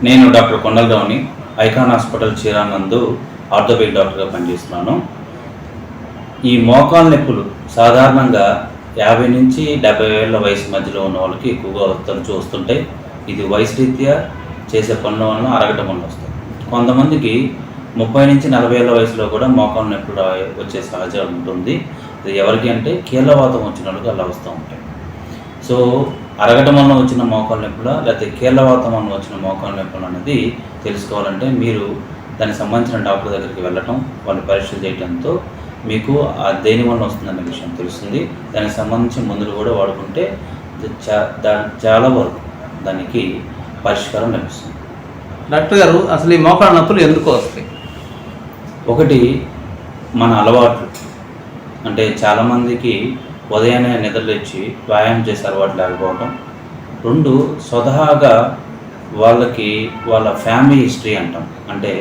నేను doctor కొండలరావుని icon hospital చీరానందు orthopaedic డాక్టర్గా పనిచేస్తున్నాను. ఈ మోకాలు నొప్పులు సాధారణంగా 50 నుంచి 70 ఏళ్ల వయసు మధ్యలో ఉన్న వాళ్ళకి ఎక్కువగా తరచూ వస్తుంటాయి. ఇది వయసు రీత్యా చేసే పనుల వలన అరగటం వల్ల వస్తాయి. కొంతమందికి 30 నుంచి 40 ఏళ్ల వయసులో కూడా మోకాలు నొప్పులు వచ్చే సహజం ఉంటుంది. ఇది ఎవరికి అంటే కీళ్ళవాతం వచ్చిన వాళ్ళకి అలా వస్తూ ఉంటాయి. సో అరగటం వల్ల వచ్చిన మోకాలు నొప్పుల లేకపోతే కీళ్ళవాతం వల్ల వచ్చిన మోకాలు నొప్పులు అనేది తెలుసుకోవాలంటే మీరు దానికి సంబంధించిన డాక్టర్ దగ్గరికి వెళ్ళటం, వాళ్ళు పరీక్షలు చేయడంతో మీకు దేని వల్ల వస్తుందనే విషయం తెలుస్తుంది. దానికి సంబంధించి మందులు కూడా వాడుకుంటే చాలా వరకు దానికి పరిష్కారం లభిస్తుంది. డాక్టర్ గారు, అసలు ఈ మోకాళ్ళ నొప్పులు ఎందుకు వస్తాయి? ఒకటి మన అలవాట్లు, అంటే చాలామందికి ఉదయాన్నే నిద్రలేచి వ్యాయామం చేసే అలవాటు లేకపోవడం. 2 స్వతహాగా వాళ్ళకి వాళ్ళ ఫ్యామిలీ హిస్టరీ అంటాం, అంటే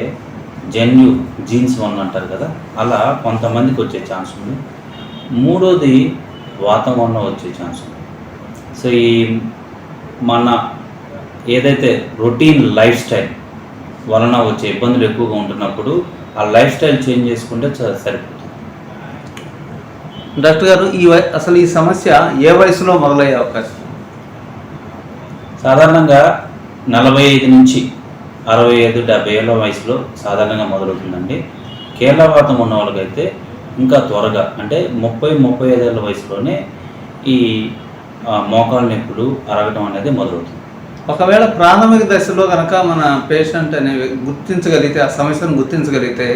జీన్స్ వల్ల అంటారు కదా, అలా కొంతమందికి వచ్చే ఛాన్స్ ఉంది. 3వది వాతం వల్ల వచ్చే ఛాన్స్ ఉంది. సో ఈ మన ఏదైతే రొటీన్ లైఫ్ స్టైల్ వలన వచ్చే ఇబ్బందులు ఎక్కువగా ఉంటున్నప్పుడు ఆ లైఫ్ స్టైల్ చేంజ్ చేసుకుంటే సరిపోతుంది. డాక్టర్ గారు, అసలు ఈ సమస్య ఏ వయసులో మొదలయ్యే అవకాశం? సాధారణంగా 45 నుంచి 65-70 ఏళ్ళ వయసులో సాధారణంగా మొదలవుతుందండి. కీళ్ళవాతం ఉన్న వాళ్ళకైతే ఇంకా త్వరగా, అంటే 30-35 ఏళ్ళ వయసులోనే ఈ మోకాలు నొప్పులు అరగటం అనేది మొదలవుతుంది. ఒకవేళ ప్రాథమిక దశలో కనుక మన పేషెంట్ అనేవి గుర్తించగలిగితే, ఆ సమస్యను గుర్తించగలిగితే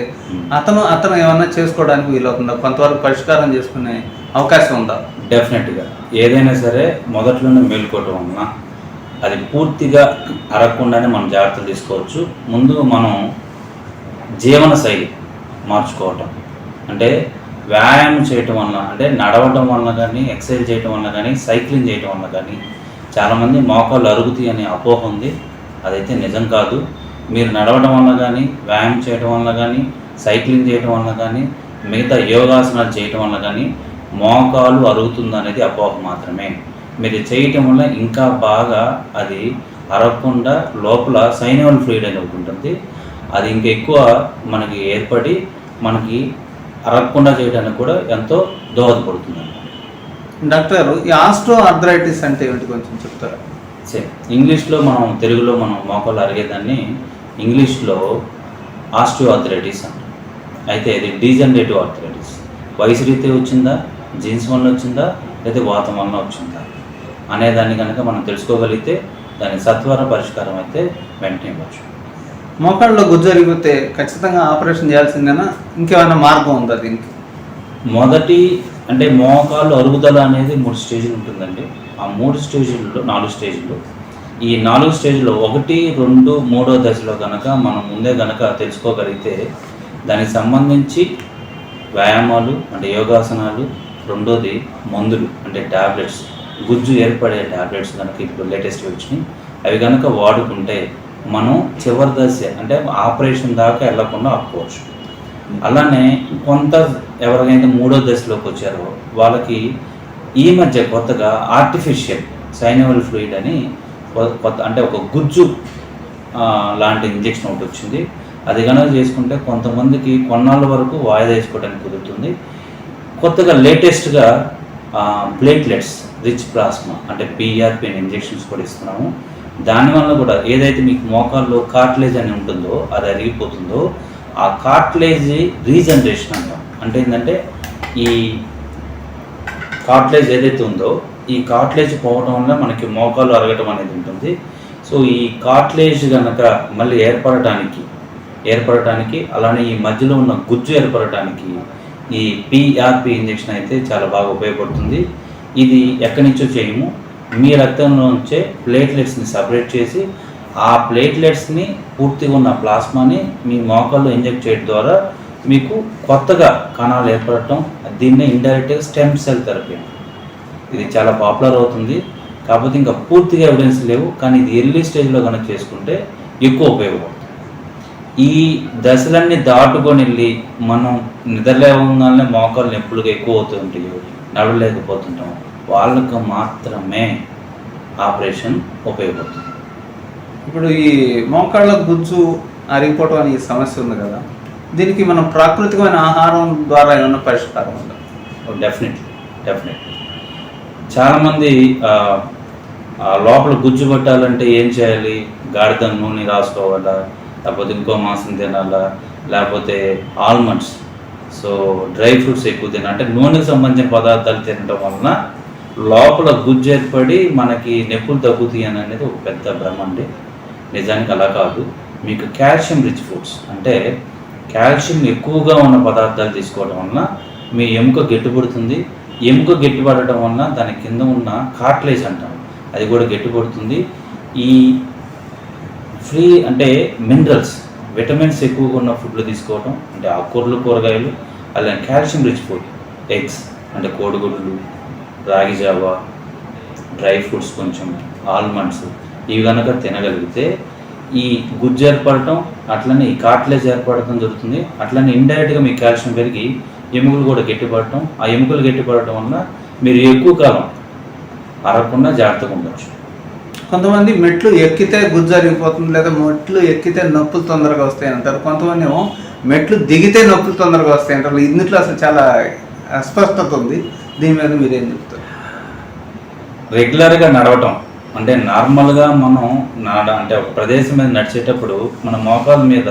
అతను ఏమన్నా చేసుకోవడానికి వీలవుతుందా? కొంతవరకు పరిష్కారం చేసుకునే అవకాశం ఉందా? డెఫినెట్గా. ఏదైనా సరే మొదట్లోనే మేలుకోవటం వలన అది పూర్తిగా అరగకుండానే మనం జాగ్రత్తలు తీసుకోవచ్చు. ముందు మనం జీవన శైలి మార్చుకోవటం, అంటే వ్యాయామం చేయటం వలన, అంటే నడవటం వలన కానీ, ఎక్సర్సైజ్ చేయటం వలన కానీ, సైక్లింగ్ చేయటం వలన కానీ చాలామంది మోకాళ్ళు అరుగుతాయి అనే అపోహ ఉంది. అదైతే నిజం కాదు. మీరు నడవడం వల్ల కానీ, వ్యాయామం చేయడం వల్ల కానీ, సైక్లింగ్ చేయడం వల్ల కానీ, మిగతా యోగాసనాలు చేయటం వల్ల కానీ మోకాలు అరుగుతుంది అనేది అపోహ మాత్రమే. మీరు చేయటం వల్ల ఇంకా బాగా అది అరగకుండా లోపల సైనవల్ ఫ్లూయిడ్ అని ఒకటి ఉంటుంది, అది ఇంకా ఎక్కువ మనకి ఏర్పడి మనకి అరగకుండా చేయడానికి కూడా ఎంతో దోహదపడుతుంది. డాక్టర్ గారు, ఈ ఆస్ట్రోఆర్థరైటిస్ అంటే ఏమిటి కొంచెం చెప్తారా? ఇంగ్లీష్లో తెలుగులో మనం మోకాలు అరిగేదాన్ని ఇంగ్లీష్లో ఆస్ట్రోఆర్థరైటిస్ అంటాం. అయితే ఇది డీజనరేటివ్ ఆర్థరైటిస్. వయసు రీతి వచ్చిందా, జీన్స్ వల్ల వచ్చిందా, లేదా వాతం వల్ల వచ్చిందా అనేదాన్ని కనుక మనం తెలుసుకోగలిగితే దాని సత్వర పరిష్కారం అయితే వెంటనే ఇవ్వచ్చు. మోకాళ్ళలో గుజ్జు అరిగిపోతే ఖచ్చితంగా ఆపరేషన్ చేయాల్సిందేనా, ఇంకేమైనా మార్గం ఉందా దీనికి? మొదటి అంటే మోకాళ్ళు అరుగుదల అనేది 3 స్టేజ్లు ఉంటుందండి. ఆ 3 స్టేజ్లలో 4 స్టేజ్లు, ఈ 4 స్టేజ్లో 1, 2, 3వ దశలో కనుక మనం ముందే కనుక తెలుసుకోగలిగితే దానికి సంబంధించి వ్యాయామాలు అంటే యోగాసనాలు, 2వది మందులు అంటే ట్యాబ్లెట్స్, గుజ్జు ఏర్పడే ట్యాబ్లెట్స్ కనుక ఇప్పుడు లేటెస్ట్ వచ్చినాయి, అవి కనుక వాడుకుంటే మనం చివరి దశ అంటే ఆపరేషన్ దాకా వెళ్లకుండా ఆపుకోవచ్చు. అలానే కొంత ఎవరికైతే 3వ దశలోకి వచ్చారో వాళ్ళకి ఈ మధ్య కొత్తగా ఆర్టిఫిషియల్ సైనవల్ ఫ్లూయిడ్ అని కొత్త, అంటే ఒక గుజ్జు లాంటి ఇంజెక్షన్ ఒకటి వచ్చింది. అది కనుక చేసుకుంటే కొంతమందికి కొన్నాళ్ళ వరకు వాయిదా వేసుకోవడానికి కుదురుతుంది. కొత్తగా లేటెస్ట్గా ప్లేట్లెట్స్ రిచ్ ప్లాస్మా అంటే PRP అనే ఇంజెక్షన్స్ కూడా ఇస్తున్నాము. దానివల్ల కూడా ఏదైతే మీకు మోకాల్లో కార్టిలేజ్ అని ఉంటుందో అది అరిగిపోతుందో ఆ కార్టిలేజ్ రీజనరేషన్ అంటాం. అంటే ఏంటంటే ఈ కార్టిలేజ్ ఏదైతే ఉందో ఈ కార్టిలేజ్ పోవడం వల్ల మనకి మోకాలు అరగటం అనేది ఉంటుంది. సో ఈ కార్టిలేజ్ కనుక మళ్ళీ ఏర్పడటానికి అలానే ఈ మధ్యలో ఉన్న గుజ్జు ఏర్పడటానికి ఈ PRP ఇంజెక్షన్ అయితే చాలా బాగా ఉపయోగపడుతుంది. ఇది ఎక్కడి నుంచో చేయము, మీ రక్తంలో నుంచే ప్లేట్లెట్స్ని సపరేట్ చేసి ఆ ప్లేట్లెట్స్ని పూర్తిగా ఉన్న ప్లాస్మాని మీ మోకాల్లో ఇంజెక్ట్ చేయడం ద్వారా మీకు కొత్తగా కణాలు ఏర్పడటం, దీన్నే ఇండైరెక్ట్గా స్టెమ్ సెల్ థెరపీ. ఇది చాలా పాపులర్ అవుతుంది. కాకపోతే ఇంకా పూర్తిగా ఎవిడెన్స్ లేవు, కానీ ఇది ఎర్లీ స్టేజ్లో కనుక చేసుకుంటే ఎక్కువ ఉపయోగపడుతుంది. ఈ దశలన్నీ దాటుకొని వెళ్ళి మనం నిద్రలేవగానే మోకాలు నొప్పులుగా ఎక్కువ అవుతుంటాయి, నడవలేకపోతుంటాం, వాళ్ళకు మాత్రమే ఆపరేషన్ ఉపయోగపడుతుంది. ఇప్పుడు ఈ మోకాళ్ళ గుజ్జు అరిగిపోవటం అనే ఈ సమస్య ఉంది కదా, దీనికి మనం ప్రాకృతికమైన ఆహారం ద్వారా ఏమైనా పరిష్కారం ఉందా? డెఫినెట్లీ చాలామంది లోపల గుజ్జు పట్టాలంటే ఏం చేయాలి? గాడిద నూనె రాసుకోవాలా, లేకపోతే ఇంకో మాంసం తినాలా, లేకపోతే ఆల్మండ్స్, సో డ్రై ఫ్రూట్స్ ఎక్కువ తినాలి. అంటే నూనెకి సంబంధించిన పదార్థాలు తినడం వలన లోపల గుజ్జు ఏర్పడి మనకి నొప్పులు తగ్గుతాయి అని అనేది ఒక పెద్ద భ్రమ అండి. నిజానికి అలా కాదు. మీకు కాల్షియం రిచ్ ఫుడ్స్ అంటే కాల్షియం ఎక్కువగా ఉన్న పదార్థాలు తీసుకోవడం వలన మీ ఎముక గట్టిపడుతుంది. ఎముక గట్టిపడటం వలన దాని కింద ఉన్న కార్ట్లేజ్ అంటాం, అది కూడా గట్టిపడుతుంది. ఈ ఫ్రీ అంటే మినరల్స్, విటమిన్స్ ఎక్కువగా ఉన్న ఫుడ్లు తీసుకోవడం అంటే ఆకుకూరలు, కూరగాయలు, అలాగే కాల్షియం రిచ్ ఫుడ్, ఎగ్స్ అంటే కోడిగుడ్లు, రాగి జావా, డ్రై ఫ్రూట్స్, కొంచెం ఆల్మండ్స్, ఇవి కనుక తినగలిగితే ఈ గుజ్జు ఏర్పడటం, అట్లనే ఈ కార్ట్లేజ్ ఏర్పడటం జరుగుతుంది. అట్లనే ఇండైరెక్ట్గా మీ కాల్షియం పెరిగి ఎముకలు కూడా గట్టిపడటం, ఆ ఎముకలు గట్టిపడటం వల్ల మీరు ఎక్కువ కాలం అరగకుండా జాగ్రత్తగా ఉండొచ్చు. కొంతమంది మెట్లు ఎక్కితే గుజ్జు అరిగిపోతుంది, లేదా మెట్లు ఎక్కితే నొప్పులు తొందరగా వస్తాయి అంటారు. కొంతమంది ఏమో మెట్లు దిగితే నొప్పులు తొందరగా వస్తాయి అంటారు. ఇందులో అసలు చాలా అస్పష్టత ఉంది. దీని మీద మీరేం చెప్తారు? రెగ్యులర్గా నడవటం అంటే నార్మల్గా మనం అంటే ఒక ప్రదేశం మీద నడిచేటప్పుడు మన మోకాల మీద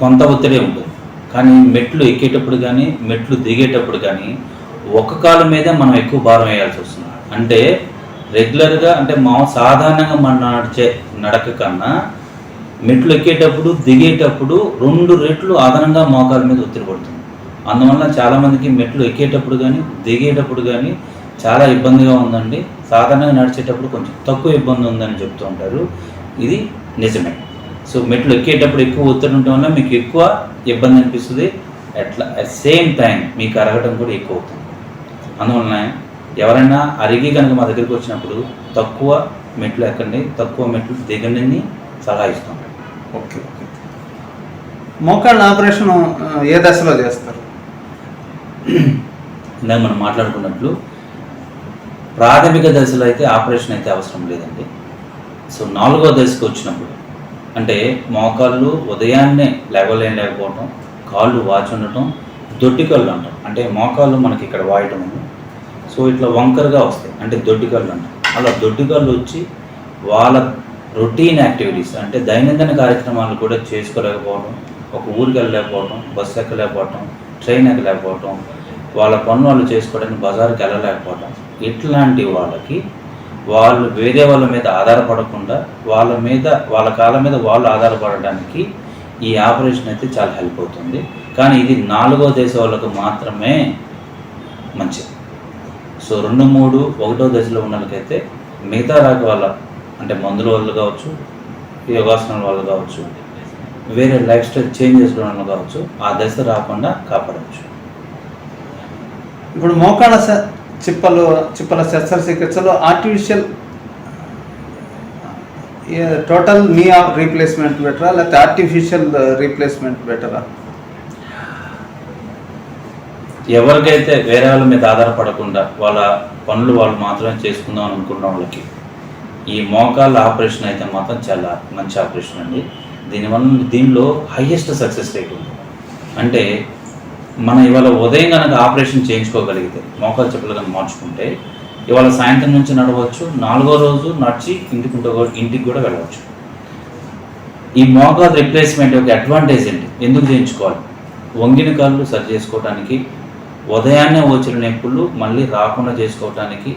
కొంత ఒత్తిడి ఉంటుంది. కానీ మెట్లు ఎక్కేటప్పుడు కానీ మెట్లు దిగేటప్పుడు కానీ ఒక కాలు మీదే మనం ఎక్కువ భారం వేయాల్సి వస్తుంది. అంటే రెగ్యులర్గా అంటే సాధారణంగా మనం నడిచే నడక కన్నా మెట్లు ఎక్కేటప్పుడు దిగేటప్పుడు 2 రెట్లు అదనంగా మోకాల మీద ఒత్తిడి పడుతుంది. అందువల్ల చాలామందికి మెట్లు ఎక్కేటప్పుడు కానీ దిగేటప్పుడు కానీ చాలా ఇబ్బందిగా ఉందండి. సాధారణంగా నడిచేటప్పుడు కొంచెం తక్కువ ఇబ్బంది ఉందని చెప్తూ ఉంటారు. ఇది నిజమే. సో మెట్లు ఎక్కేటప్పుడు ఎక్కువ ఒత్తిడి ఉండటం వల్ల మీకు ఎక్కువ ఇబ్బంది అనిపిస్తుంది. అట్ సేమ్ టైం మీకు అరగటం కూడా ఎక్కువ అవుతుంది. అందువలన ఎవరైనా అరిగి కనుక మా దగ్గరికి వచ్చినప్పుడు తక్కువ మెట్లు ఎక్కండి, తక్కువ మెట్లు దిగండి సలహా ఇస్తాం. ఓకే. మోకాళ్ళ ఆపరేషన్ ఏ దశలో చేస్తారు? ఇందాక మనం మాట్లాడుకున్నట్లు ప్రాథమిక దశలో అయితే ఆపరేషన్ అయితే అవసరం లేదండి. సో 4వ దశకు వచ్చినప్పుడు అంటే మోకాళ్ళు ఉదయాన్నే లేకపోవటం, కాళ్ళు వాచి ఉండటం, దొడ్డికళ్ళు అంటాం. అంటే మోకాళ్ళు మనకి ఇక్కడ వాయటం, సో ఇట్లా వంకరగా వస్తాయి అంటే దొడ్డికళ్ళు అంటాం. అలా దొడ్డికళ్ళు వచ్చి వాళ్ళ రొటీన్ యాక్టివిటీస్ అంటే దైనందిన కార్యక్రమాలు కూడా చేసుకోలేకపోవడం, ఒక ఊరికి వెళ్ళలేకపోవడం, బస్సు ఎక్కలేకపోవటం, ట్రైన్ ఎక్కలేకపోవటం, వాళ్ళ పనులు వాళ్ళు చేసుకోవడానికి బజారుకి వెళ్ళలేకపోవటం, ఇట్లాంటి వాళ్ళకి వాళ్ళు వేరే వాళ్ళ మీద ఆధారపడకుండా వాళ్ళ కాళ్ళ మీద వాళ్ళు ఆధారపడడానికి ఈ ఆపరేషన్ అయితే చాలా హెల్ప్ అవుతుంది. కానీ ఇది 4వ దశ వాళ్ళకు మాత్రమే మంచిది. సో 2, 3, 1వ దశలో ఉన్న వాళ్ళకైతే మిగతా రాక వాళ్ళ అంటే మందుల వాళ్ళు కావచ్చు, యోగాసనాల వాళ్ళు కావచ్చు, వేరే లైఫ్ స్టైల్ చేంజెస్ వాళ్ళు కావచ్చు, ఆ దశ రాకుండా కాపాడవచ్చు. ఇప్పుడు మోకాళ్ళ Chippala శస్త్రచికిత్సలో artificial total knee replacement బెటరా, లేకపోతే ఆర్టిఫిషియల్ రీప్లేస్మెంట్ బెటరా? ఎవరికైతే వేరే వాళ్ళ మీద ఆధారపడకుండా వాళ్ళ పనులు వాళ్ళు మాత్రమే చేసుకుందాం అనుకున్న వాళ్ళకి ఈ మోకాళ్ళ ఆపరేషన్ అయితే మాత్రం చాలా మంచి ఆపరేషన్ అండి. దీనిలో హైయెస్ట్ సక్సెస్ రేట్ ఉంది. అంటే మనం ఇవాళ ఉదయం కనుక ఆపరేషన్ చేయించుకోగలిగితే మోకాళ్ళ చెప్పులు కనుక మార్చుకుంటే ఇవాళ సాయంత్రం నుంచి నడవచ్చు, 4వ రోజు నడిచి ఇంటికి కూడా వెళ్ళవచ్చు. ఈ మోకాళ్ళ రిప్లేస్మెంట్ యొక్క అడ్వాంటేజ్ ఏంటి, ఎందుకు చేయించుకోవాలి? వంగిన కాళ్ళు సరి చేసుకోవడానికి, ఉదయాన్నే వచ్చిన నొప్పులు మళ్ళీ రాకుండా చేసుకోవటానికి,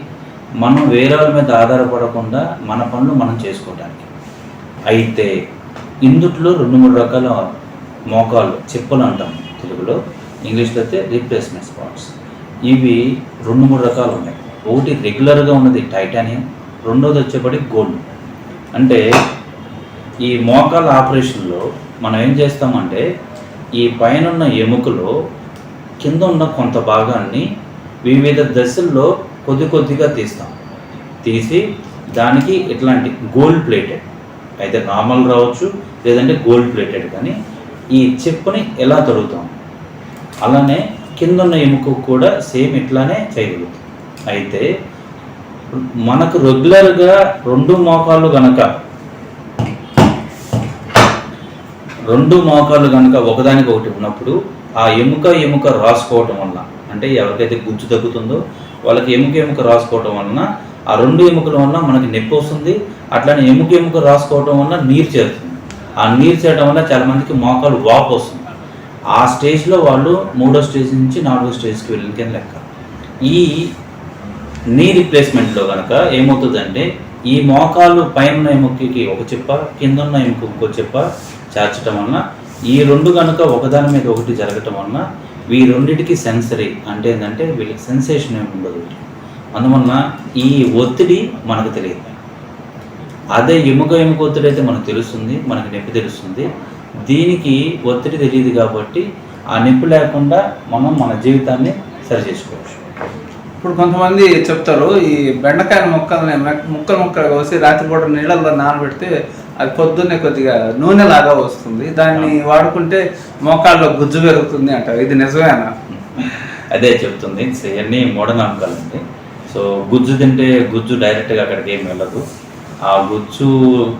మనం వేరే వాళ్ళ మీద ఆధారపడకుండా మన పనులు మనం చేసుకోవటానికి. అయితే ఇందుట్లో 2-3 రకాల మోకాళ్ళు చెప్పులు అంటాం తెలుగులో, ఇంగ్లీష్లో అయితే రీప్లేస్మెంట్ స్పాట్స్. ఇవి 2-3 రకాలు ఉన్నాయి. ఒకటి రెగ్యులర్గా ఉన్నది టైటానియం, రెండోది వచ్చేప్పటి గోల్డ్. అంటే ఈ మోకాళ్ళ ఆపరేషన్లో మనం ఏం చేస్తామంటే ఈ పైన ఉన్న ఎముకలో కింద ఉన్న కొంత భాగాన్ని వివిధ దశల్లో కొద్దిగా తీసి దానికి ఇట్లాంటి గోల్డ్ ప్లేటెడ్ అయితే నార్మల్ రావచ్చు, లేదంటే గోల్డ్ ప్లేటెడ్, కానీ ఈ చెప్పుని ఎలా తొడుగుతాం అలానే కింద ఉన్న ఎముక కూడా సేమ్ ఇట్లానే చేయగలుగుతాం. అయితే మనకు రెగ్యులర్గా 2 మోకాళ్ళు కనుక రెండు మోకాళ్ళు కనుక ఒకదానికి ఒకటి ఉన్నప్పుడు ఆ ఎముక రాసుకోవటం వలన, అంటే ఎవరికైతే గుజ్జు తగ్గుతుందో వాళ్ళకి ఎముక రాసుకోవటం వలన ఆ రెండు ఎముకల వలన మనకి నొప్పి వస్తుంది. అట్లానే ఎముక రాసుకోవటం వలన నీరు చేరుతుంది. ఆ నీరు చేరడం వల్ల చాలా మందికి మోకాలు వాపు వస్తుంది. ఆ స్టేజ్లో వాళ్ళు 3వ స్టేజ్ నుంచి 4వ స్టేజ్కి వెళ్ళిన కింద లెక్క. ఈ నీ రిప్లేస్మెంట్లో కనుక ఏమవుతుందంటే ఈ మోకాలు పైన ఎముకకి ఒక చెప్ప, కింద ఉన్న ఎముక ఇంకో చెప్ప చేర్చడం వలన ఈ రెండు కనుక ఒకదాని మీద ఒకటి జరగటం వలన ఈ రెండింటికి సెన్సరీ అంటే ఏంటంటే వీళ్ళకి సెన్సేషన్ ఏమి ఉండదు. అందువలన ఈ ఒత్తిడి మనకు తెలియదు. అదే ఎముక ఒత్తిడి అయితే మనకు తెలుస్తుంది, మనకి నొప్పి తెలుస్తుంది. దీనికి ఒత్తిడి తెలియదు కాబట్టి ఆ నొప్పి లేకుండా మనం మన జీవితాన్ని సరి చేసుకోవచ్చు. ఇప్పుడు కొంతమంది చెప్తారు ఈ బెండకాయ ముక్కల్ని ముక్కలు కోసి రాత్రిపూట నీళ్ళల్లో నానబెడితే అది పొద్దున్నే కొద్దిగా నూనెలాగా వస్తుంది, దాన్ని వాడుకుంటే మోకాల్లో గుజ్జు పెరుగుతుంది అంటారు. ఇది నిజమేనా? అదే చెప్తుంది. ఇవన్నీ మూఢనమ్మకాలండి. సో గుజ్జు తింటే గుజ్జు డైరెక్ట్గా అక్కడికి ఏం వెళ్ళదు. ఆ గుజ్జు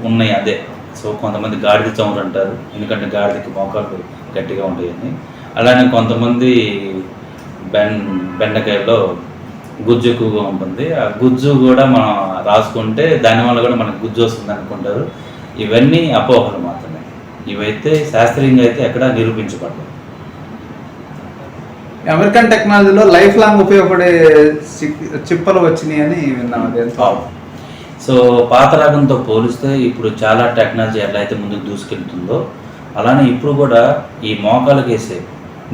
ఉన్నాయి అదే. సో కొంతమంది గాడిద చమురు అంటారు, ఎందుకంటే గాడిదకి మోకాళ్ళు గట్టిగా ఉంటాయని. అలానే కొంతమంది బెండకాయలో గుజ్జు ఎక్కువగా ఉంటుంది. ఆ గుజ్జు కూడా మనం రాసుకుంటే దానివల్ల కూడా మనకు గుజ్జు వస్తుంది అనుకుంటారు. ఇవన్నీ అపోహలు మాత్రమే. ఇవైతే శాస్త్రీయంగా అయితే ఎక్కడా నిరూపించబడలేదు. అమెరికన్ టెక్నాలజీలో లైఫ్ లాంగ్ ఉపయోగపడే చిప్పలు వచ్చినాయి అని విన్నాం. సో పాత రకంతో పోలిస్తే ఇప్పుడు చాలా టెక్నాలజీ ఎలా అయితే ముందుకు దూసుకెళ్తుందో అలానే ఇప్పుడు కూడా ఈ మోకాలకు వేసే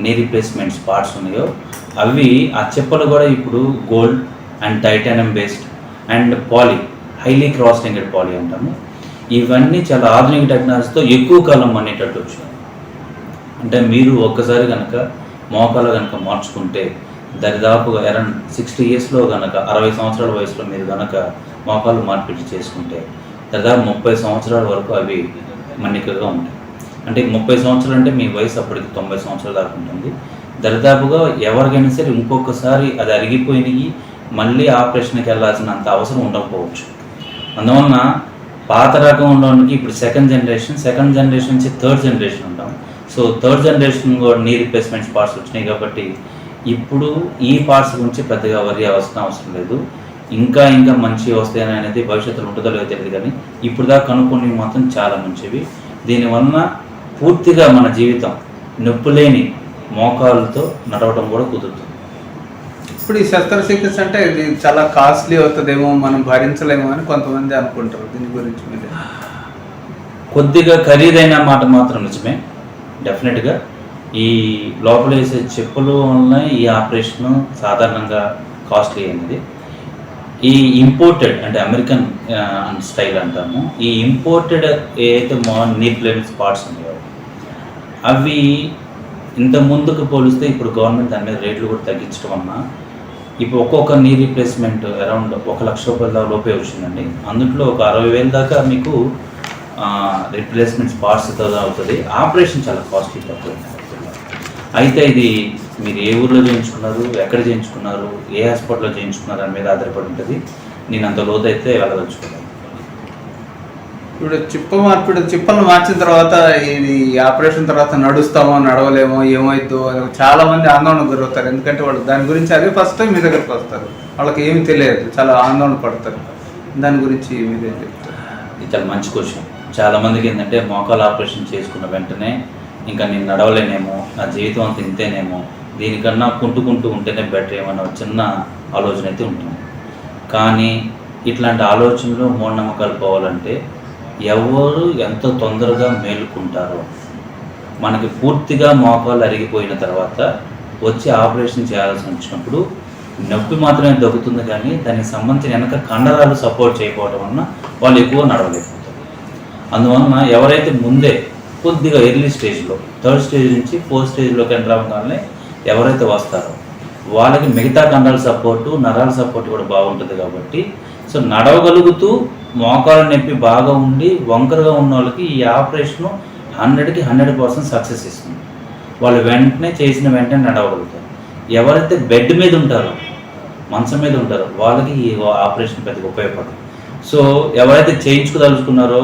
నీ రీప్లేస్మెంట్స్ పార్ట్స్ ఉన్నాయో అవి ఆ చెప్పలు కూడా ఇప్పుడు gold and titanium based and poly, highly cross linked poly అంటాము. ఇవన్నీ చాలా ఆధునిక టెక్నాలజీతో ఎక్కువ కాలం అనేటట్టు వచ్చాయి. అంటే మీరు ఒక్కసారి కనుక మోకాలు కనుక మార్చుకుంటే దరిదాపుగా అరౌండ్ 60 ఇయర్స్లో కనుక 60 సంవత్సరాల వయసులో మీరు కనుక మోకాలు మార్పిడి చేసుకుంటే దాదాపు 30 సంవత్సరాల వరకు అవి మన్నికగా ఉంటాయి. అంటే 30 సంవత్సరాలు అంటే మీ వయసు అప్పటికి 90 సంవత్సరాల దాకా ఉంటుంది. దరిదాపుగా ఎవరికైనా సరే ఇంకొకసారి అది అరిగిపోయినాయి మళ్ళీ ఆపరేషన్కి వెళ్ళాల్సినంత అవసరం ఉండకపోవచ్చు. అందువలన పాత రకంలోనికి ఇప్పుడు సెకండ్ జనరేషన్ నుంచి థర్డ్ జనరేషన్ ఉంటాం. సో థర్డ్ జనరేషన్ కూడా నీ రీప్లేస్మెంట్స్ పార్ట్స్ వచ్చినాయి కాబట్టి ఇప్పుడు ఈ పార్ట్స్ గురించి పెద్దగా వరి అవసరం లేదు. ఇంకా మంచి వస్తాయని అనేది భవిష్యత్తులో ఉంటుందో లేదో తెలియదు, కానీ ఇప్పుడు దాకా కనుక్కొని మాత్రం చాలా మంచివి. దీనివల్ల పూర్తిగా మన జీవితం నొప్పి లేని మోకాళ్ళతో నడవడం కూడా కుదురుతుంది. ఇప్పుడు ఈ శస్త్రచికిత్స అంటే ఇది చాలా కాస్ట్లీ అవుతుందేమో, మనం భరించలేమో అని కొంతమంది అనుకుంటారు. దీని గురించి మీరు? కొద్దిగా ఖరీదైన మాట మాత్రం నిజమే. డెఫినెట్గా ఈ లోపల వేసే చెప్పులు వలన ఈ ఆపరేషన్ సాధారణంగా కాస్ట్లీ అనేది. ఈ ఇంపోర్టెడ్ అంటే అమెరికన్ స్టైల్ అంటాము. ఈ ఇంపోర్టెడ్ ఏదైతే నీ రిప్లేస్మెంట్ పార్ట్స్ ఉన్నాయో అవి ఇంత ముందుకు పోలిస్తే ఇప్పుడు గవర్నమెంట్ దాని మీద రేట్లు కూడా తగ్గించడం వలన ఇప్పుడు ఒక్కొక్క నీ రీప్లేస్మెంట్ అరౌండ్ 1 లక్ష రూపాయల లోపే వచ్చిందండి. అందులో ఒక 60,000 దాకా మీకు రీప్లేస్మెంట్స్ పార్ట్స్ అవుతుంది. ఆపరేషన్ చాలా కాస్ట్లీ తక్కువ. అయితే ఇది మీరు ఏ ఊర్లో చేయించుకున్నారు, ఎక్కడ చేయించుకున్నారు, ఏ హాస్పిటల్లో చేయించుకున్నారు దాని మీద ఆధారపడి ఉంటుంది. నేను అంత లోతు అయితే వెళ్ళదలుచుకున్నాను. ఇప్పుడు చిప్పలను మార్చిన తర్వాత ఇది ఆపరేషన్ తర్వాత నడుస్తామో నడవలేమో ఏమైద్దో చాలా మంది ఆందోళన గురవుతారు. ఎందుకంటే వాళ్ళు దాని గురించి అదే ఫస్ట్ టైం మీ దగ్గరకు వస్తారు, వాళ్ళకి ఏమి తెలియదు, చాలా ఆందోళన పడతారు. దాని గురించి మీరేం చెప్తారు? ఇది చాలా మంచి క్వశ్చన్. చాలామందికి ఏంటంటే మోకాలు ఆపరేషన్ చేసుకున్న వెంటనే ఇంకా నేను నడవలేనేమో, నా జీవితం అంతా ఇంతేనేమో, దీనికన్నా కుంటుకుంటూ ఉంటేనే బెటర్ ఏమన్నా చిన్న ఆలోచన అయితే ఉంటుంది. కానీ ఇట్లాంటి ఆలోచనలు మూఢనమ్మకాలు పోవాలంటే ఎవరు ఎంత తొందరగా మేలుకుంటారో, మనకి పూర్తిగా మోకాలు అరిగిపోయిన తర్వాత వచ్చి ఆపరేషన్ చేయాల్సి వచ్చినప్పుడు నొప్పి మాత్రమే దొరుకుతుంది, కానీ దానికి సంబంధించిన వెనక కండరాలు సపోర్ట్ చేయకపోవడం వలన వాళ్ళు ఎక్కువ నడవలేకపోతారు. అందువలన ఎవరైతే ముందే కొద్దిగా ఎర్లీ స్టేజ్లో 3rd స్టేజ్ నుంచి 4th స్టేజ్లోకి ఎంటర్ అవ్వగానే ఎవరైతే వస్తారో వాళ్ళకి మిగతా కండరాల సపోర్టు, నరాల సపోర్ట్ కూడా బాగుంటుంది. కాబట్టి సో నడవగలుగుతూ మోకాలు నొప్పి బాగా ఉండి వంకరగా ఉన్న వాళ్ళకి ఈ ఆపరేషను 100కి 100% సక్సెస్ ఇస్తుంది. వాళ్ళు చేసిన వెంటనే నడవగలుగుతారు. ఎవరైతే బెడ్ మీద ఉంటారో, మంచం మీద ఉంటారో వాళ్ళకి ఈ ఆపరేషన్ పెద్దగా ఉపయోగపడదు. సో ఎవరైతే చేయించుకోదలుచుకున్నారో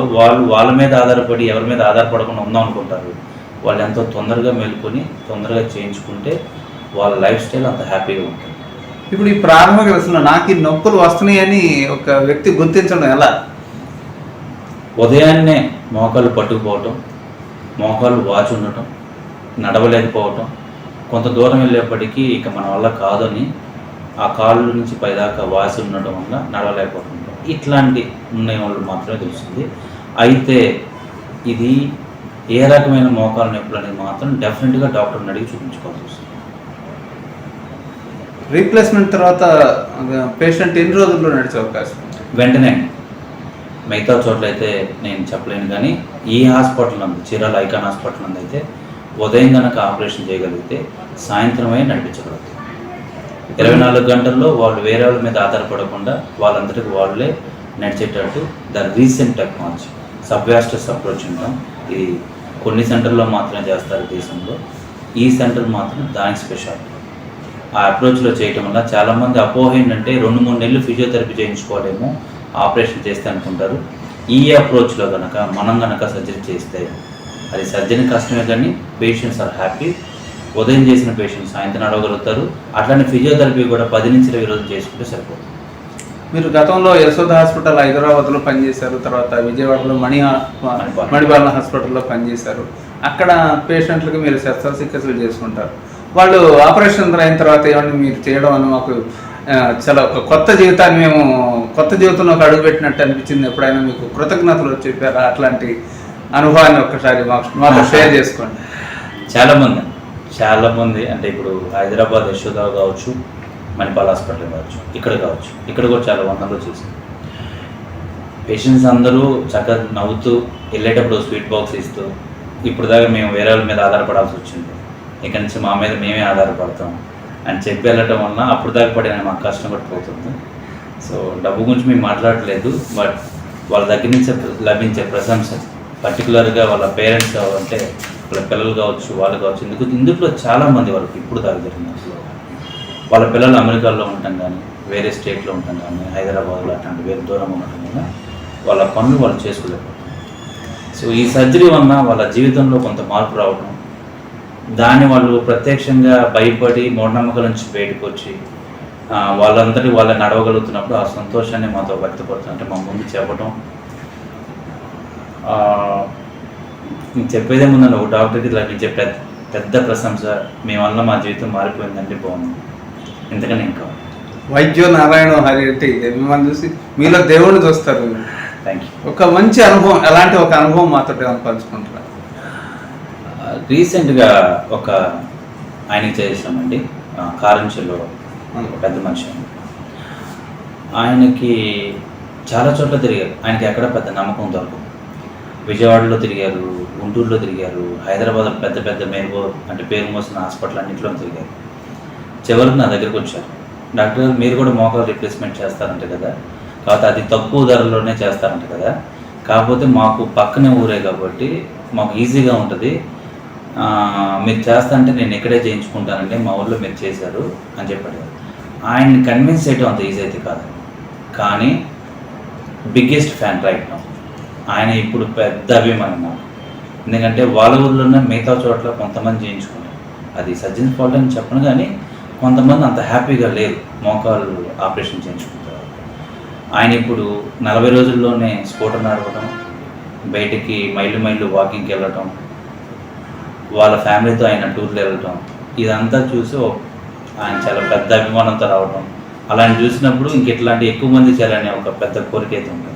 వాళ్ళ మీద ఆధారపడి ఎవరి మీద ఆధారపడకుండా ఉందాం అనుకుంటారు, వాళ్ళు ఎంతో తొందరగా మేలుకొని తొందరగా చేయించుకుంటే వాళ్ళ లైఫ్ స్టైల్ అంత హ్యాపీగా ఉంటుంది. ఇప్పుడు ఈ ప్రారంభ దశలో నాకు ఈ నొప్పులు వస్తున్నాయని ఒక వ్యక్తి గుర్తించడం ఎలా? ఉదయాన్నే మోకాళ్ళు పట్టుకుపోవటం, మోకాళ్ళు వాచి ఉండటం, నడవలేకపోవటం, కొంత దూరం వెళ్ళేప్పటికీ ఇక మన వల్ల కాదని ఆ కాళ్ళు నుంచి పైదాకా వాసి ఉండటం వల్ల నడవలేకపోవటం, ఇట్లాంటి ఉన్న వాళ్ళు మాత్రమే తెలుస్తుంది. అయితే ఇది ఏ రకమైన మోకాలు నొప్పులు అనేది మాత్రం డెఫినెట్గా డాక్టర్ని అడిగి చూపించుకోవాల్సి వస్తుంది. రీప్లేస్మెంట్ తర్వాత పేషెంట్ ఎన్ని రోజుల్లో నడిచే అవకాశం? వెంటనే. మిగతా చోట్ల అయితే నేను చెప్పలేను, కానీ ఈ హాస్పిటల్ నందు, చీరాల ఐకాన్ హాస్పిటల్ నందు అయితే ఉదయం కనుక ఆపరేషన్ చేయగలిగితే సాయంత్రమే నడిపించగలుగుతారు. 24 గంటల్లో వాళ్ళు వేరే వాళ్ళ మీద ఆధారపడకుండా వాళ్ళంతటికి వాళ్ళే నడిచేటట్టు ద రీసెంట్ టెక్నాలజీ సబ్వాస్టస్ అప్రోచ్ ఉంటాం. ఇది కొన్ని సెంటర్లో మాత్రమే చేస్తారు దేశంలో, ఈ సెంటర్ మాత్రం దానికి స్పెషాలిటీ. ఆ అప్రోచ్లో చేయటం వల్ల చాలామంది అపోహ ఏంటంటే 2-3 నెలలు ఫిజియోథెరపీ చేయించుకోవాలేమో ఆపరేషన్ చేస్తే అనుకుంటారు. ఈ అప్రోచ్లో కనుక మనం కనుక సర్జరీ చేస్తే అది సర్జరీ కష్టమే, కానీ పేషెంట్స్ ఆర్ హ్యాపీ. ఉదయం చేసిన పేషెంట్స్ సాయంత్రం నడవగలుగుతారు. అట్లానే ఫిజియోథెరపీ కూడా 10 నుంచి 20 రోజులు చేసుకుంటే సరిపోతుంది. మీరు గతంలో యశోద హాస్పిటల్ హైదరాబాద్లో పనిచేశారు, తర్వాత విజయవాడలో మణిపాలన హాస్పిటల్లో పనిచేశారు. అక్కడ పేషెంట్లకు మీరు శస్త్రచికిత్సలు చేసుకుంటారు. వాళ్ళు ఆపరేషన్ అయిన తర్వాత ఏమన్నా మీరు చేయడం అని మాకు చాలా ఒక కొత్త జీవితాన్ని మేము కొత్త జీవితంలో అడుగు పెట్టినట్టు అనిపించింది. ఎప్పుడైనా మీకు కృతజ్ఞతలు చెప్పారా? అట్లాంటి అనుభవాన్ని ఒక్కసారి మాకు షేర్ చేసుకోండి. చాలామంది అంటే ఇప్పుడు హైదరాబాద్ యశోద కావచ్చు, మణిపాల్ హాస్పిటల్ కావచ్చు, ఇక్కడ కూడా చాలా వందలు చేశారు. పేషెంట్స్ అందరూ చక్కగా నవ్వుతూ వెళ్ళేటప్పుడు స్వీట్ బాక్స్ ఇస్తూ, ఇప్పుడు దాకా మేము వేరే వాళ్ళ మీద ఆధారపడాల్సి వచ్చింది, ఇక్కడి నుంచి మా మీద మేమే ఆధారపడతాం అని చెప్పి వెళ్ళటం వల్ల అప్పుడు దాకా పడిన మాకు కష్టం కూడా పోతుంది. సో డబ్బు గురించి మేము మాట్లాడలేదు, బట్ వాళ్ళ దగ్గర నుంచి లభించే ప్రశంస, పర్టికులర్గా వాళ్ళ పేరెంట్స్ కావాలంటే వాళ్ళ పిల్లలు కావచ్చు, వాళ్ళు కావచ్చు, ఇందులో చాలామంది వరకు ఇప్పుడు దాకా జరిగింది. అసలు వాళ్ళ పిల్లలు అమెరికాలో ఉండటం కానీ, వేరే స్టేట్లో ఉండటం కానీ, హైదరాబాద్లో అట్లాంటి వేరే దూరం ఉండటం కానీ వాళ్ళ పనులు వాళ్ళు చేసుకోలేకపోతారు. సో ఈ సర్జరీ వలన వాళ్ళ జీవితంలో కొంత మార్పు రావడం, దాన్ని వాళ్ళు ప్రత్యక్షంగా భయపడి మూఢనమ్మకాల నుంచి బయటకు వచ్చి వాళ్ళందరి వాళ్ళ నడవగలుగుతున్నప్పుడు ఆ సంతోషాన్ని మాతో వ్యక్తపడుతుంది. అంటే మా ముందు చెప్పడం, చెప్పేదే ముందండి ఒక డాక్టర్కి లభించే పెద్ద ప్రశంస, మీ వల్ల మా జీవితం మారిపోయిందంటే బాగుంది, ఇంతకని ఇంకా వైద్యో నారాయణ హరి అంటే మిమ్మల్ని చూసి మీలో దేవుడిని చూస్తారు. Thank you. ఒక మంచి అనుభవం, ఎలాంటి ఒక అనుభవం మాతో పంచుకుంటారు? రీసెంట్గా ఒక ఆయనకి చేసామండి, కారంచెల్లో పెద్ద మనిషి. ఆయనకి చాలా చోట్ల తిరిగారు, ఆయనకి ఎక్కడ పెద్ద నమ్మకం దొరకదు. విజయవాడలో తిరిగారు, గుంటూరులో తిరిగారు, హైదరాబాద్లో పెద్ద పేరు మోసిన హాస్పిటల్ అన్నింటిలో తిరిగారు. చివరికి నా దగ్గరకు వచ్చారు, డాక్టర్ గారు మీరు కూడా మోకాలు రీప్లేస్మెంట్ చేస్తారంట కదా, కాకపోతే అది తక్కువ ధరలోనే చేస్తారంట కదా, కాకపోతే మాకు పక్కనే ఊరే కాబట్టి మాకు ఈజీగా ఉంటుంది, మీరు చేస్తా అంటే నేను ఇక్కడే చేయించుకుంటానండి, మా ఊళ్ళో మీరు చేశారు అని చెప్పాడు. ఆయన్ని కన్విన్స్ చేయడం అంత ఈజీ అయితే కాదు, కానీ బిగ్గెస్ట్ ఫ్యాన్ రైట్ నా. ఆయన ఇప్పుడు పెద్ద అభిమానం నాకు, ఎందుకంటే వాళ్ళ ఊళ్ళోనే మిగతా చోట్ల కొంతమంది చేయించుకున్నారు. అది సర్జన్ ఫాల్ట్ అని చెప్పను, కానీ కొంతమంది అంత హ్యాపీగా లేరు మోకాలు ఆపరేషన్ చేయించుకుంటారు. ఆయన ఇప్పుడు 40 రోజుల్లోనే స్కూటర్ నడవడం, బయటికి మైళ్ళు వాకింగ్కి వెళ్ళటం, వాళ్ళ ఫ్యామిలీతో ఆయన టూర్లు వెళ్ళటం, ఇదంతా చూసి ఆయన చాలా పెద్ద అభిమానంతో రావడం, అలాంటి చూసినప్పుడు ఇంకెట్లాంటి ఎక్కువ మంది చేయాలనే ఒక పెద్ద కోరిక అయితే ఉంటుంది.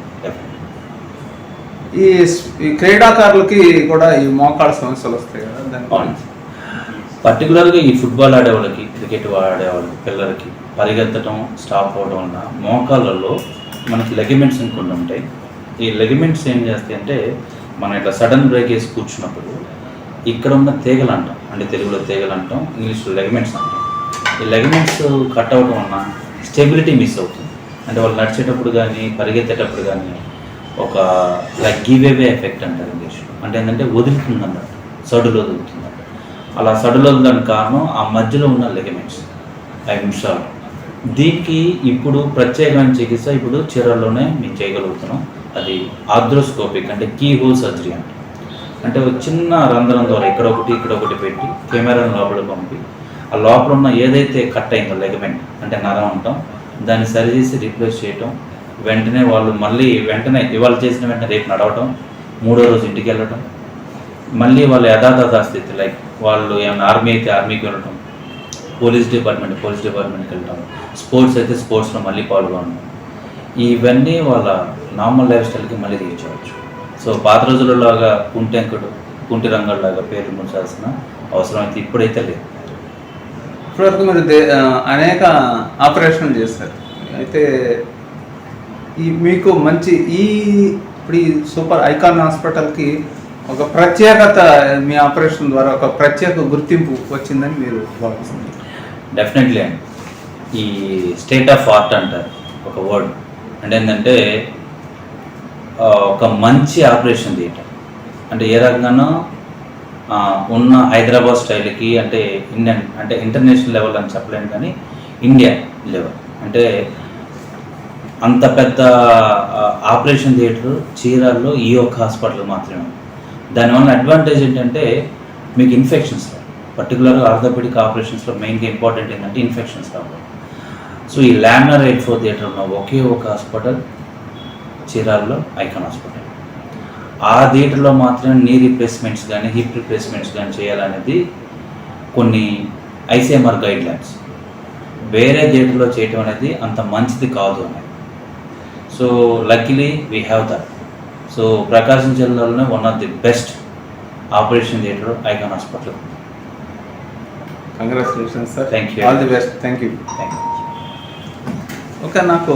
ఈ క్రీడాకారులకి కూడా ఈ మోకాళ్ళ సమస్యలు వస్తాయి కదా, దాని పర్టికులర్గా ఈ ఫుట్బాల్ ఆడేవాళ్ళకి, క్రికెట్ ఆడేవాళ్ళకి, పిల్లలకి పరిగెత్తడం స్టాప్ అవ్వడం వల్ల మోకాళ్ళల్లో మనకి లెగిమెంట్స్ కొన్ని ఉంటాయి. ఈ లెగిమెంట్స్ ఏం చేస్తాయి అంటే, మనం ఇట్లా సడన్ బ్రేక్ వేసి కూర్చున్నప్పుడు ఇక్కడ ఉన్న తీగలు అంటాం, అంటే తెలుగులో తీగలు అంటాం, ఇంగ్లీష్లో లెగిమెంట్స్ అంటాం. ఈ లెగిమెంట్స్ కట్ అవ్వడం వలన స్టెబిలిటీ మిస్ అవుతుంది. అంటే వాళ్ళు నడిచేటప్పుడు కానీ పరిగెత్తేటప్పుడు కానీ ఒక లైక్ గివ్-అవే ఎఫెక్ట్ అంటారు ఇంగ్లీష్లో. అంటే ఏంటంటే వదులుతుంది అన్నట్టు, సడులు వదులుతుంది అన్నట్టు. అలా సడులు వదలడానికి కారణం ఆ మధ్యలో ఉన్న లెగిమెంట్స్ అవి మిస్ అవ్వడం. దీనికి ఇప్పుడు ప్రత్యేకమైన చికిత్స ఇప్పుడు చీరల్లోనే మేము చేయగలుగుతున్నాం. అది ఆర్థ్రోస్కోపిక్ అంటే కీ హోల్ సర్జరీ అంటే ఒక చిన్న రంధ్రం ద్వారా ఇక్కడ ఒకటి పెట్టి కెమెరాను లోపల పంపి ఆ లోపల ఉన్న ఏదైతే కట్ అయిందో లెగమెంట్ అంటే నరం ఉంటాం దాన్ని సరిచేసి రీప్లేస్ చేయటం, వెంటనే వాళ్ళు మళ్ళీ వెంటనే ఇవాళ చేసిన వెంటనే రేపు నడవటం, 3వ రోజు ఇంటికి వెళ్ళటం, మళ్ళీ వాళ్ళ యథాతథ స్థితి లైక్ వాళ్ళు ఏమైనా ఆర్మీ అయితే ఆర్మీకి వెళ్ళటం, పోలీస్ డిపార్ట్మెంట్కి వెళ్ళటం, స్పోర్ట్స్ అయితే స్పోర్ట్స్లో మళ్ళీ పాల్గొనడం, ఇవన్నీ వాళ్ళ నార్మల్ లైఫ్ స్టైల్కి మళ్ళీ రీచ్ అవ్వచ్చు. సో పాత రోజులలాగా కుంటి రంగంలాగా పేర్లు ముంచాల్సిన అవసరం అయితే ఇప్పుడైతే లేదు. ఇప్పటివరకు మీరు అనేక ఆపరేషన్లు చేస్తారు. అయితే మీకు మంచి ఇప్పుడు ఈ సూపర్ ఐకాన్ హాస్పిటల్కి ఒక ప్రత్యేకత, మీ ఆపరేషన్ ద్వారా ఒక ప్రత్యేక గుర్తింపు వచ్చిందని మీరు భావిస్తున్నారు? డెఫినెట్లీ అండి. ఈ స్టేట్ ఆఫ్ ఆర్ట్ అంటారు ఒక వర్డ్. అంటే ఏంటంటే ఒక మంచి ఆపరేషన్ థియేటర్ అంటే ఏ రకంగానో ఉన్న హైదరాబాద్ స్టైల్కి అంటే ఇంటర్నేషనల్ లెవెల్ అని చెప్పలేను కానీ ఇండియా లెవెల్ అంటే అంత పెద్ద ఆపరేషన్ థియేటర్ చీరాల్లో ఈ ఒక్క హాస్పిటల్ మాత్రమే. దానివల్ల అడ్వాంటేజ్ ఏంటంటే మీకు ఇన్ఫెక్షన్స్ పర్టికులర్గా ఆర్థోపెడిక్ ఆపరేషన్స్లో మెయిన్గా ఇంపార్టెంట్ ఏంటంటే ఇన్ఫెక్షన్స్ రావాలి. సో ఈ లామినార్ 8/4 థియేటర్ ఉన్న ఒకే ఒక హాస్పిటల్ చీరాల్లో ఐకాన్ హాస్పిటల్. ఆ థియేటర్లో మాత్రమే నీ రీప్లేస్మెంట్స్ కానీ హిప్ రీప్లేస్మెంట్స్ కానీ చేయాలనేది కొన్ని ఐసీఎంఆర్ గైడ్ లైన్స్. వేరే థియేటర్లో చేయటం అనేది అంత మంచిది కాదు అనేది. So luckily we have that. So Prakasam జిల్లాలోనే one of the best operation theatre icon hospital. Congratulations sir. Thank you. All the best. Thank you. Thank you. Okay, నాకు